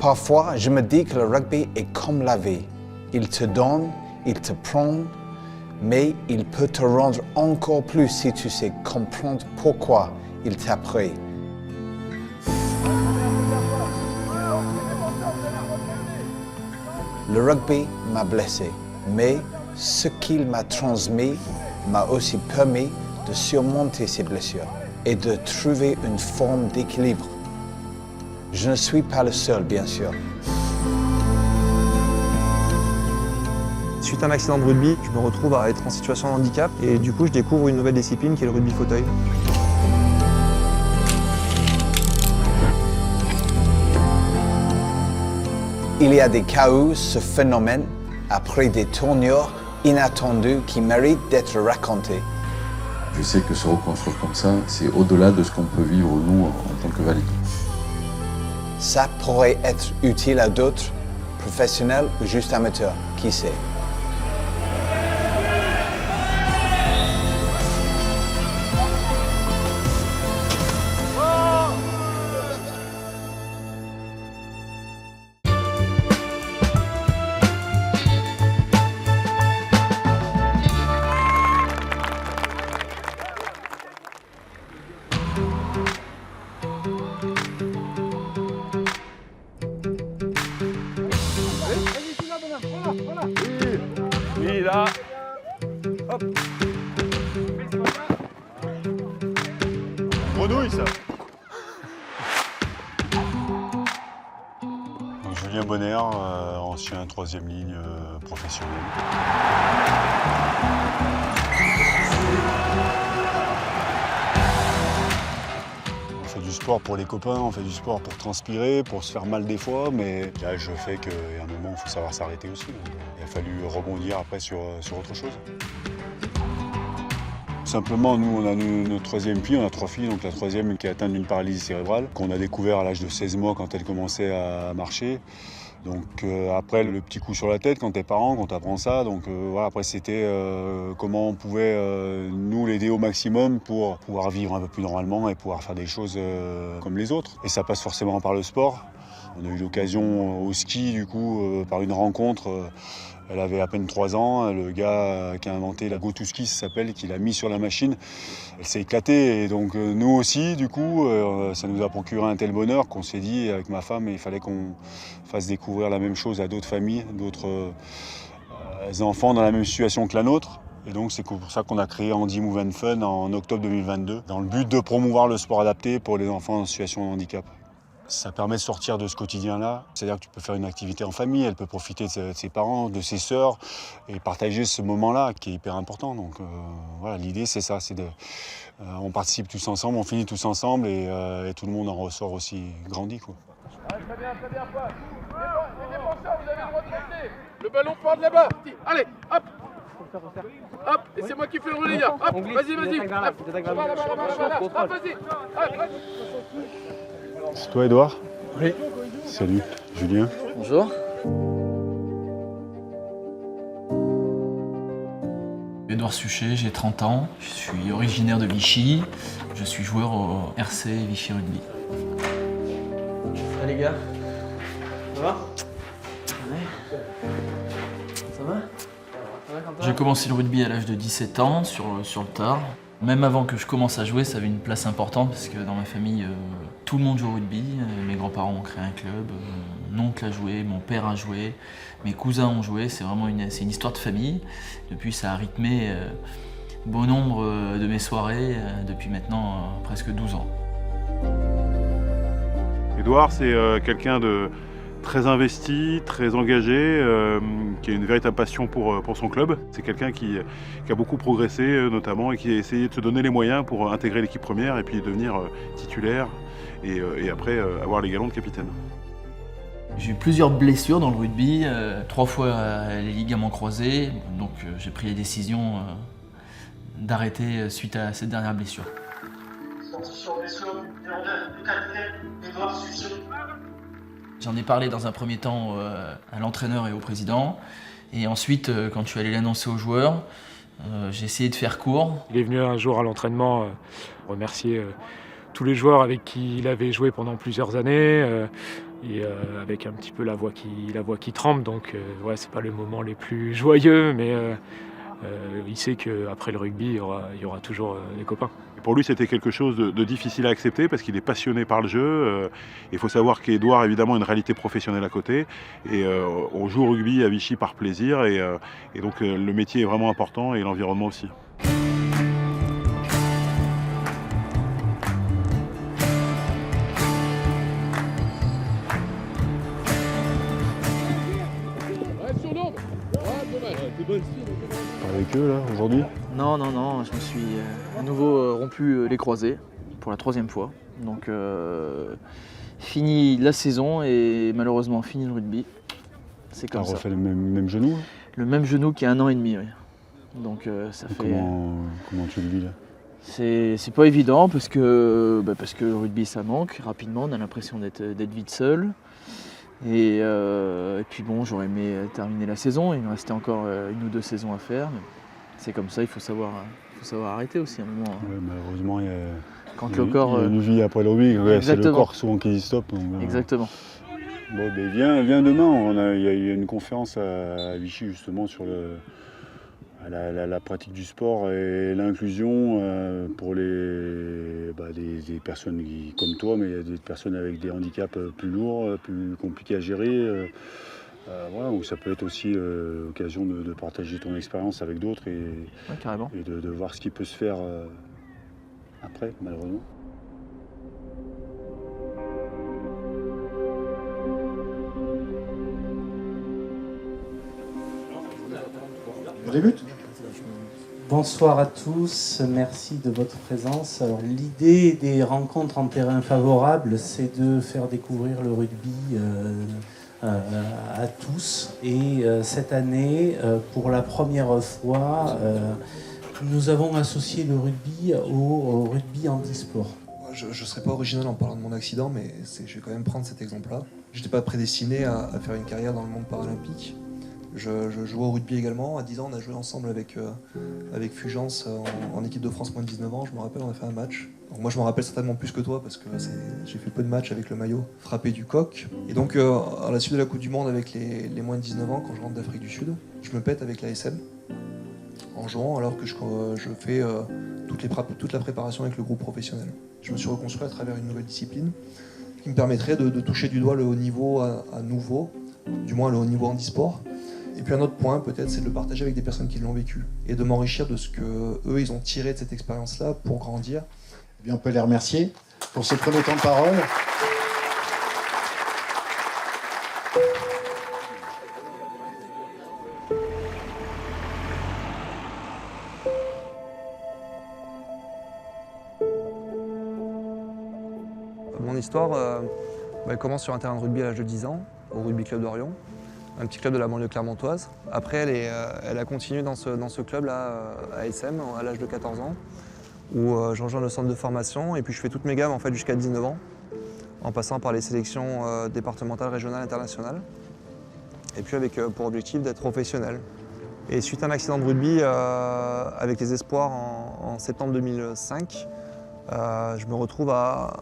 Parfois, je me dis que le rugby est comme la vie. Il te donne, il te prend, mais il peut te rendre encore plus si tu sais comprendre pourquoi il t'a pris. Le rugby m'a blessé, mais ce qu'il m'a transmis m'a aussi permis de surmonter ces blessures et de trouver une forme d'équilibre. Je ne suis pas le seul, bien sûr. Suite à un accident de rugby, je me retrouve à être en situation de handicap et du coup je découvre une nouvelle discipline qui est le rugby fauteuil. Il y a des cas où ce phénomène, après des tournures inattendues qui méritent d'être racontées. Je sais que se reconstruire comme ça, c'est au-delà de ce qu'on peut vivre nous en tant que valides. Ça pourrait être utile à d'autres, professionnels ou juste amateurs, qui sait. Oui, là. Hop. Grenouille, ça. Julien Bonner, ancien 3e ligne professionnel. On fait du sport pour les copains, on fait du sport pour transpirer, pour se faire mal des fois, mais l'âge fait qu'à un moment, il faut savoir s'arrêter aussi. Il a fallu rebondir après sur autre chose. Simplement, nous, on a notre 3e fille, on a 3 filles, donc la 3e qui est atteinte d'une paralysie cérébrale, qu'on a découvert à l'âge de 16 mois quand elle commençait à marcher. Donc après, le petit coup sur la tête quand t'es parent, quand t'apprends ça. Donc voilà, après, c'était comment on pouvait, nous, l'aider au maximum pour pouvoir vivre un peu plus normalement et pouvoir faire des choses comme les autres. Et ça passe forcément par le sport. On a eu l'occasion au ski, du coup, par une rencontre. Elle avait à peine 3 ans, le gars qui a inventé la GoToSki, ça s'appelle, qui l'a mis sur la machine. Elle s'est éclatée et donc nous aussi, du coup, ça nous a procuré un tel bonheur qu'on s'est dit avec ma femme, il fallait qu'on fasse découvrir la même chose à d'autres familles, d'autres enfants dans la même situation que la nôtre. Et donc c'est pour ça qu'on a créé Andy Move and Fun en octobre 2022, dans le but de promouvoir le sport adapté pour les enfants en situation de handicap. Ça permet de sortir de ce quotidien-là. C'est-à-dire que tu peux faire une activité en famille, elle peut profiter de ses parents, de ses sœurs et partager ce moment-là qui est hyper important. Donc voilà, l'idée c'est ça, c'est on participe tous ensemble, on finit tous ensemble et tout le monde en ressort aussi grandi, quoi. Ah, très bien, Paul. Les défenseurs, vous avez le droit de rester. Le ballon part de là-bas. Allez, hop. Hop, et c'est moi qui fais le relayeur. Hop, vas-y. Hop, vas-y. C'est toi, Edouard? Oui. Salut, Julien. Bonjour. Edouard Suchet, j'ai 30 ans, je suis originaire de Vichy, je suis joueur au RC Vichy Rugby. Salut les gars, ça va? Ouais. Ça va? J'ai commencé le rugby à l'âge de 17 ans sur le tard. Même avant que je commence à jouer, ça avait une place importante parce que dans ma famille, tout le monde joue au rugby. Mes grands-parents ont créé un club, mon oncle a joué, mon père a joué, mes cousins ont joué. C'est vraiment une histoire de famille. Depuis, ça a rythmé bon nombre de mes soirées depuis maintenant presque 12 ans. Edouard, c'est quelqu'un de très investi, très engagé, qui a une véritable passion pour son club. C'est quelqu'un qui a beaucoup progressé notamment et qui a essayé de se donner les moyens pour intégrer l'équipe première et puis devenir titulaire et après avoir les galons de capitaine. J'ai eu plusieurs blessures dans le rugby, 3 fois les ligaments croisés, donc j'ai pris la décision d'arrêter suite à cette dernière blessure. J'en ai parlé dans un premier temps à l'entraîneur et au président. Et ensuite, quand je suis allé l'annoncer aux joueurs, j'ai essayé de faire court. Il est venu un jour à l'entraînement remercier tous les joueurs avec qui il avait joué pendant plusieurs années, et avec un petit peu la voix qui tremble. Donc ouais, c'est pas le moment les plus joyeux, mais il sait qu'après le rugby, il y aura toujours des copains. Et pour lui, c'était quelque chose de difficile à accepter parce qu'il est passionné par le jeu. Il faut savoir qu'Édouard a évidemment une réalité professionnelle à côté. Et on joue au rugby à Vichy par plaisir. Et donc le métier est vraiment important et l'environnement aussi. Reste sur l'ombre. Dommage. Avec eux là aujourd'hui. Non, je me suis à nouveau rompu les croisés pour la 3e fois. Donc fini la saison et malheureusement fini le rugby. C'est T'as comme ça. refait le même genou. Le même genou qu'il y a 1 an et demi, oui. Donc ça fait. Comment tu le vis là? C'est pas évident parce que le rugby ça manque rapidement, on a l'impression d'être vite seul. Et puis bon, j'aurais aimé terminer la saison, il me restait encore 1 ou 2 saisons à faire. Mais c'est comme ça, il faut savoir arrêter aussi à un moment. Ouais, malheureusement, il y a, Quand il y le a- corps. il y a une vie après le rugby. Ouais, c'est le Exactement. corps souvent qui dit stop. Donc, Exactement. Bon, ben viens demain. Il y a une conférence à Vichy justement sur la pratique du sport et l'inclusion pour des personnes comme toi, mais il y a des personnes avec des handicaps plus lourds, plus compliqués à gérer. Voilà, où ça peut être aussi l'occasion de partager ton expérience avec d'autres et Ouais, carrément. de voir ce qui peut se faire après, malheureusement. On débute. Bonsoir à tous, merci de votre présence. Alors, l'idée des rencontres en terrain favorable, c'est de faire découvrir le rugby à tous. Et cette année, pour la première fois, nous avons associé le rugby au rugby handisport. Je ne serai pas original en parlant de mon accident, mais je vais quand même prendre cet exemple-là. Je n'étais pas prédestiné à faire une carrière dans le monde paralympique. Je jouais au rugby également. À 10 ans, on a joué ensemble avec Fugence en équipe de France moins de 19 ans. Je me rappelle, on a fait un match. Donc moi, je me rappelle certainement plus que toi parce que j'ai fait peu de matchs avec le maillot frappé du coq. Et donc, à la suite de la Coupe du Monde avec les moins de 19 ans, quand je rentre d'Afrique du Sud, je me pète avec l'ASM en jouant alors que je fais toute la préparation avec le groupe professionnel. Je me suis reconstruit à travers une nouvelle discipline qui me permettrait de toucher du doigt le haut niveau à nouveau, du moins le haut niveau handisport. Et puis un autre point peut-être, c'est de le partager avec des personnes qui l'ont vécu et de m'enrichir de ce que eux ils ont tiré de cette expérience-là pour grandir. Eh bien, on peut les remercier pour ce premier temps de parole. Mon histoire elle commence sur un terrain de rugby à l'âge de 10 ans, au Rugby Club d'Orion, un petit club de la banlieue clermontoise. Après, elle a continué dans ce club-là à SM à l'âge de 14 ans, où je rejoins le centre de formation et puis je fais toutes mes gammes en fait, jusqu'à 19 ans, en passant par les sélections départementales, régionales, internationales, et puis avec pour objectif d'être professionnel. Et suite à un accident de rugby avec les espoirs en septembre 2005, je me retrouve à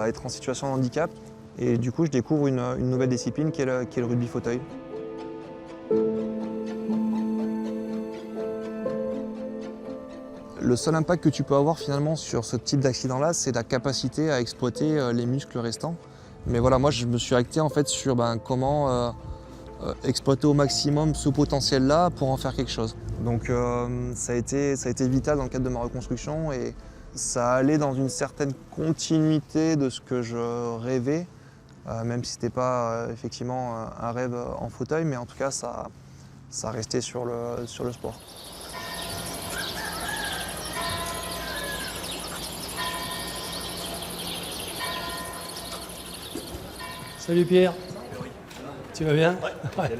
être en situation de handicap. Et du coup, je découvre une nouvelle discipline qui est le rugby fauteuil. Le seul impact que tu peux avoir finalement sur ce type d'accident-là, c'est la capacité à exploiter les muscles restants. Mais voilà, moi, je me suis acté en fait sur comment exploiter au maximum ce potentiel-là pour en faire quelque chose. Donc ça a été vital dans le cadre de ma reconstruction et ça allait dans une certaine continuité de ce que je rêvais. Même si ce n'était pas effectivement un rêve en fauteuil, mais en tout cas, ça restait sur le sport. Salut Pierre. Tu vas bien? Ouais.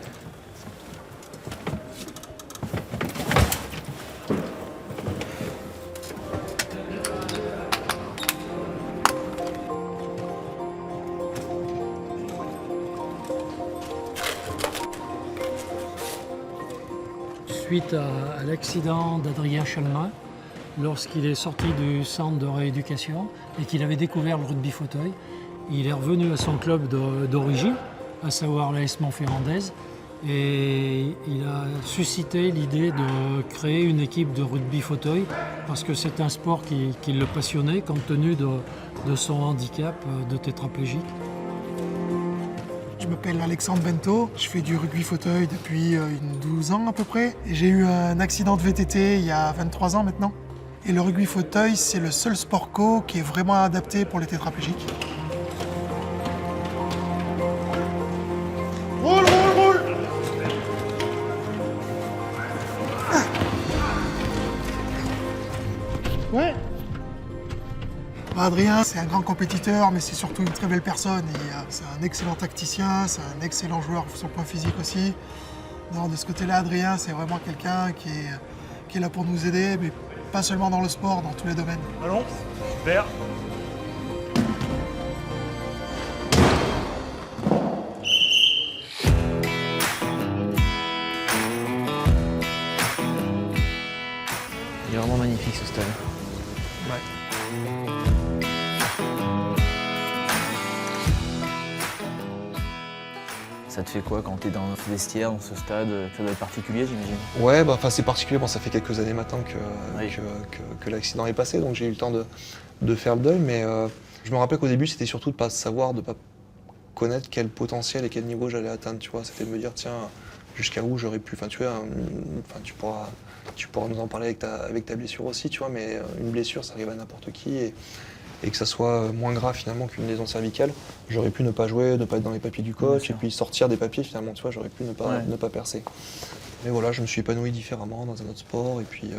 Suite à l'accident d'Adrien Chalmin, lorsqu'il est sorti du centre de rééducation et qu'il avait découvert le rugby fauteuil, Il est revenu à son club d'origine, à savoir l'AS Montferrandaise, et il a suscité l'idée de créer une équipe de rugby fauteuil parce que c'est un sport qui le passionnait compte tenu de son handicap de tétraplégique. Je m'appelle Alexandre Bento, je fais du rugby fauteuil depuis 12 ans à peu près. J'ai eu un accident de VTT il y a 23 ans maintenant. Et le rugby fauteuil, c'est le seul sport co qui est vraiment adapté pour les tétraplégiques. Roule, roule, roule! Ouais. Adrien, c'est un grand compétiteur, mais c'est surtout une très belle personne. C'est un excellent tacticien, c'est un excellent joueur sur le point physique aussi. Non, de ce côté-là, Adrien, c'est vraiment quelqu'un qui est là pour nous aider, mais pas seulement dans le sport, dans tous les domaines. Allons, super. Il est vraiment magnifique ce stade. Ouais. Ça te fait quoi quand tu es dans ce vestiaire, dans ce stade? Ça doit être particulier, j'imagine. Ouais, c'est particulier. Bon, ça fait quelques années maintenant Oui. que l'accident est passé, donc j'ai eu le temps de faire le deuil. Mais je me rappelle qu'au début, c'était surtout de ne pas savoir, de ne pas connaître quel potentiel et quel niveau j'allais atteindre. Tu vois, c'était de me dire, tiens, jusqu'à où j'aurais pu. Enfin, tu vois, tu pourras nous en parler avec ta blessure aussi, tu vois. Mais une blessure, ça arrive à n'importe qui. Et que ça soit moins grave finalement qu'une lésion cervicale, j'aurais pu ne pas jouer, ne pas être dans les papiers du coach, et puis sortir des papiers finalement, tu vois, j'aurais pu ne pas percer. Mais voilà, je me suis épanoui différemment dans un autre sport, et puis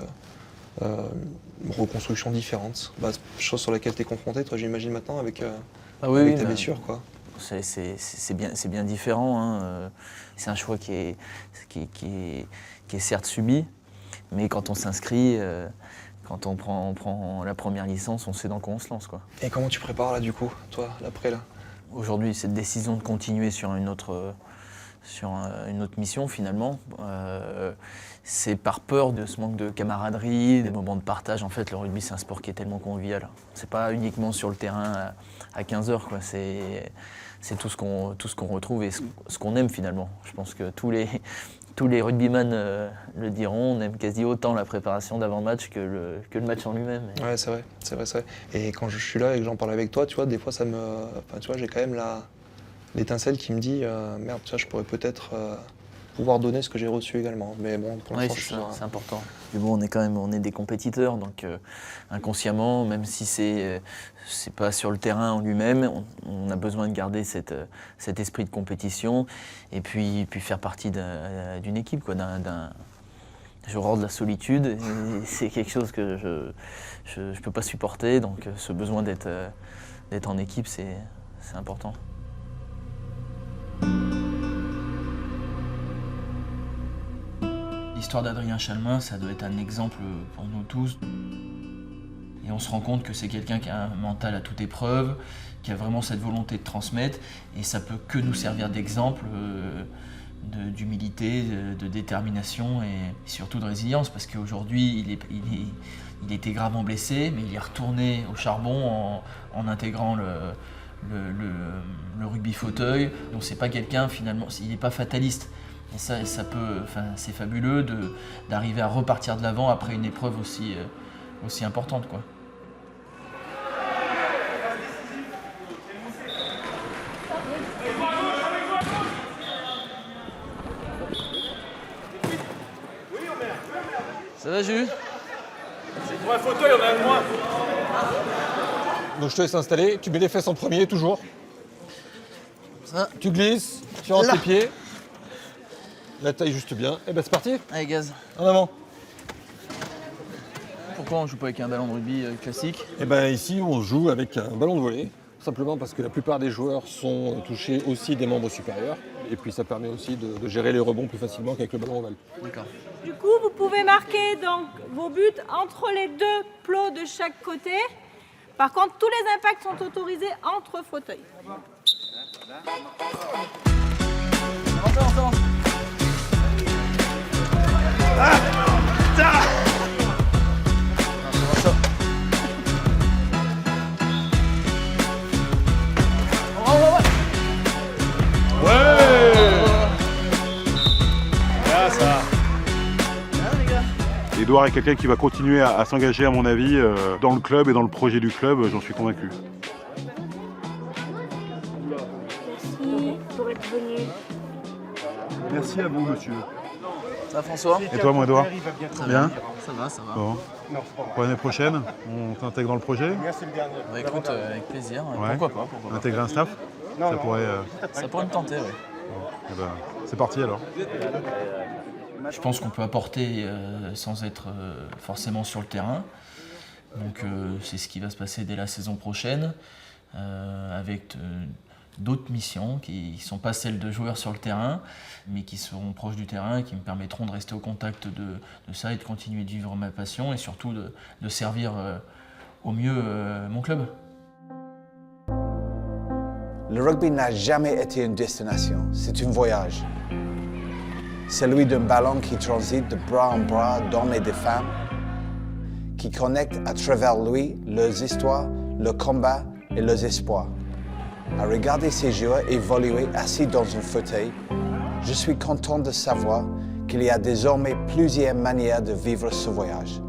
reconstruction différente. Chose sur laquelle tu es confronté, toi j'imagine maintenant avec ta blessure, quoi. C'est bien différent, hein. C'est un choix qui est certes subi, mais quand on s'inscrit, quand on prend la première licence, on sait dans quoi on se lance, quoi. Et comment tu prépares là du coup, toi, l'après là? Aujourd'hui, cette décision de continuer sur une autre mission finalement, c'est par peur de ce manque de camaraderie, des moments de partage. En fait, le rugby, c'est un sport qui est tellement convivial. C'est pas uniquement sur le terrain à 15h, quoi. C'est tout ce qu'on retrouve et ce qu'on aime finalement. Je pense que tous les rugbyman le diront, on aime quasi autant la préparation d'avant-match que le match en lui-même. Ouais, c'est vrai. Et quand je suis là et que j'en parle avec toi, tu vois, des fois ça me... Enfin, tu vois, j'ai quand même l'étincelle qui me dit merde, tu vois, je pourrais peut-être pouvoir donner ce que j'ai reçu également. Mais bon, pour l'instant, c'est important. Mais bon, on est des compétiteurs, donc inconsciemment, même si c'est pas sur le terrain en lui-même, on a besoin de garder cet esprit de compétition et puis faire partie d'une équipe, quoi, je rends de la solitude, et c'est quelque chose que je peux pas supporter, donc ce besoin d'être en équipe, c'est important. L'histoire d'Adrien Chalmin, ça doit être un exemple pour nous tous. Et on se rend compte que c'est quelqu'un qui a un mental à toute épreuve, qui a vraiment cette volonté de transmettre, et ça peut que nous servir d'exemple d'humilité, de détermination et surtout de résilience, parce qu'aujourd'hui, il était gravement blessé, mais il est retourné au charbon en intégrant le rugby fauteuil. Donc c'est pas quelqu'un, finalement, il n'est pas fataliste. Et ça peut, c'est fabuleux d'arriver à repartir de l'avant après une épreuve aussi importante, quoi. Ça va, Jules? C'est pour un fauteuil, on a un moins. Donc je te laisse installer, tu mets les fesses en premier, toujours. Ça. Tu glisses, tu rentres tes pieds. La taille juste bien. Et ben c'est parti. Allez, gaz. En avant. Pourquoi on joue pas avec un ballon de rugby classique? Et ben ici on joue avec un ballon de volley. Simplement parce que la plupart des joueurs sont touchés aussi des membres supérieurs. Et puis ça permet aussi de gérer les rebonds plus facilement qu'avec le ballon ovale. D'accord. Du coup, vous pouvez marquer donc vos buts entre les deux plots de chaque côté. Par contre, tous les impacts sont autorisés entre fauteuils. Avance. Édouard est quelqu'un qui va continuer à s'engager, à mon avis, dans le club et dans le projet du club, j'en suis convaincu. Merci pour être venu. Merci à vous, monsieur. Ça va, François? Et toi, mon Édouard? Très bien. Ça va, ça va. Bon. Pour l'année prochaine, on t'intègre dans le projet? Bah, écoute, avec plaisir. Ouais. Pourquoi pas, Intégrer un staff? Ça pourrait me tenter, oui. Eh ben, c'est parti alors. Je pense qu'on peut apporter sans être forcément sur le terrain. Donc c'est ce qui va se passer dès la saison prochaine, avec d'autres missions qui ne sont pas celles de joueurs sur le terrain, mais qui seront proches du terrain et qui me permettront de rester au contact de ça et de continuer de vivre ma passion et surtout de servir au mieux mon club. Le rugby n'a jamais été une destination, c'est un voyage. Celui d'un ballon qui transite de bras en bras d'hommes et de femmes, qui connecte à travers lui leurs histoires, leurs combats et leurs espoirs. À regarder ces joueurs évoluer assis dans un fauteuil, je suis content de savoir qu'il y a désormais plusieurs manières de vivre ce voyage.